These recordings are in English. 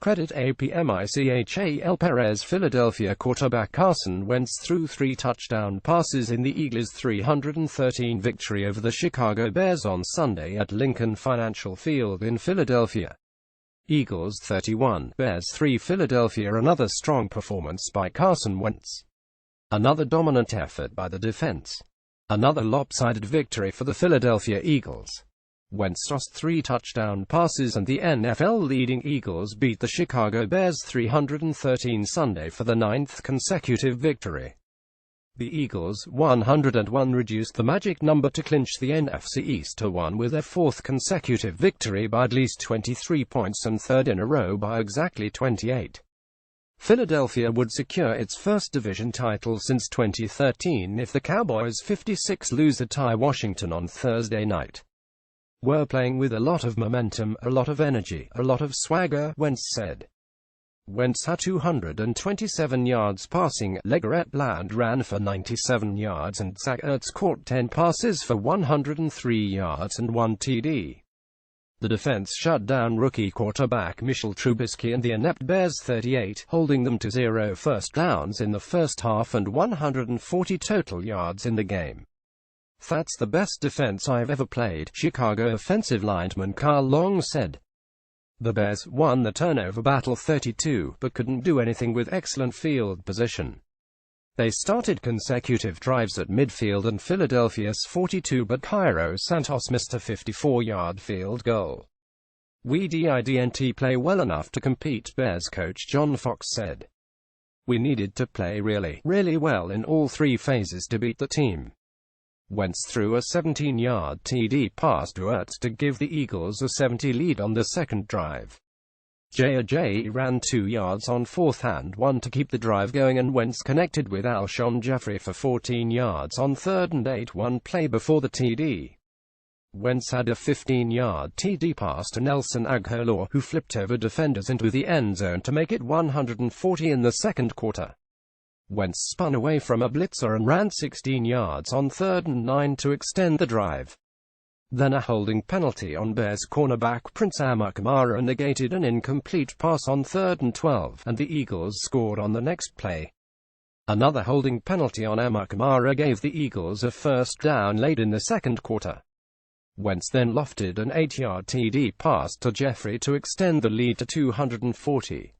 Credit APMICHAL Perez. Philadelphia quarterback Carson Wentz threw 3 touchdown passes in the Eagles' 313 victory over the Chicago Bears on Sunday at Lincoln Financial Field in Philadelphia. Eagles 31, Bears 3. Philadelphia. Another strong performance by Carson Wentz. Another dominant effort by the defense. Another lopsided victory for the Philadelphia Eagles. Wentz tossed 3 touchdown passes and the NFL-leading Eagles beat the Chicago Bears 313 Sunday for the 9th consecutive victory. The Eagles' 101 reduced the magic number to clinch the NFC East to 1 with their 4th consecutive victory by at least 23 points and 3rd in a row by exactly 28. Philadelphia would secure its first division title since 2013 if the Cowboys' 56 lose tie Washington on Thursday night. "We're playing with a lot of momentum, a lot of energy, a lot of swagger," Wentz said. Wentz had 227 yards passing. LeGarrette Blount ran for 97 yards and Zach Ertz caught 10 passes for 103 yards and 1 TD. The defense shut down rookie quarterback Mitchell Trubisky and the inept Bears 38, holding them to 0 first downs in the first half and 140 total yards in the game. "That's the best defense I've ever played," Chicago offensive lineman Carl Long said. The Bears won the turnover battle 32, but couldn't do anything with excellent field position. They started consecutive drives at midfield and Philadelphia's 42, but Cairo Santos missed a 54-yard field goal. "We didn't play well enough to compete," Bears coach John Fox said. "We needed to play really well in all 3 phases to beat the team." Wentz threw a 17-yard TD pass to Ertz to give the Eagles a 70 lead on the second drive. J.J. ran 2 yards on 4th and 1 to keep the drive going, and Wentz connected with Alshon Jeffrey for 14 yards on 3rd and 8 one play before the TD. Wentz had a 15-yard TD pass to Nelson Agholor, who flipped over defenders into the end zone to make it 140 in the second quarter. Wentz spun away from a blitzer and ran 16 yards on 3rd and 9 to extend the drive. Then a holding penalty on Bears cornerback Prince Amukamara negated an incomplete pass on 3rd and 12, and the Eagles scored on the next play. Another holding penalty on Amukamara gave the Eagles a first down late in the second quarter. Wentz then lofted an 8-yard TD pass to Jeffrey to extend the lead to 240.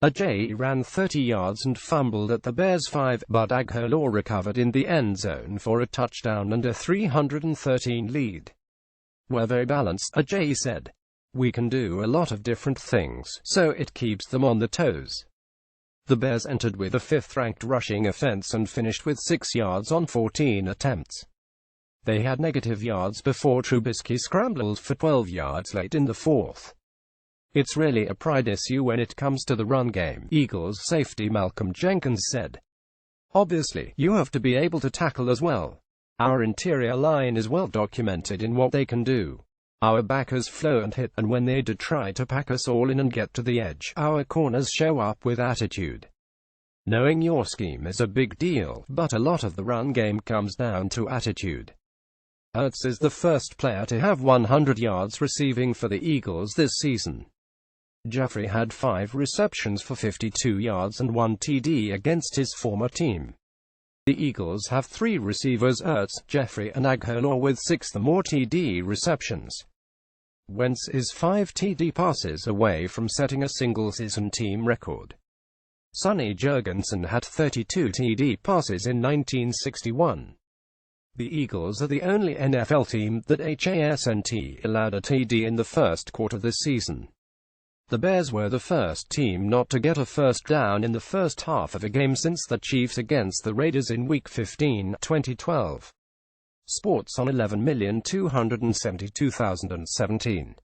Ajay ran 30 yards and fumbled at the Bears' 5, but Agholor recovered in the end zone for a touchdown and a 313 lead. "We're very balanced," Ajay said. "We can do a lot of different things, so it keeps them on their toes." The Bears entered with a 5th-ranked rushing offense and finished with 6 yards on 14 attempts. They had negative yards before Trubisky scrambled for 12 yards late in the 4th. "It's really a pride issue when it comes to the run game," Eagles safety Malcolm Jenkins said. "Obviously, you have to be able to tackle as well. Our interior line is well documented in what they can do. Our backers flow and hit, and when they do try to pack us all in and get to the edge, our corners show up with attitude. Knowing your scheme is a big deal, but a lot of the run game comes down to attitude." Ertz is the first player to have 100 yards receiving for the Eagles this season. Jeffrey had 5 receptions for 52 yards and 1 TD against his former team. The Eagles have 3 receivers, Ertz, Jeffrey and Agholor, with 6 or more TD receptions. Wentz is 5 TD passes away from setting a single-season team record. Sonny Jurgensen had 32 TD passes in 1961. The Eagles are the only NFL team that hasn't allowed a TD in the first quarter this season. The Bears were the first team not to get a first down in the first half of a game since the Chiefs against the Raiders in Week 15, 2012. Sports on 11,272,017.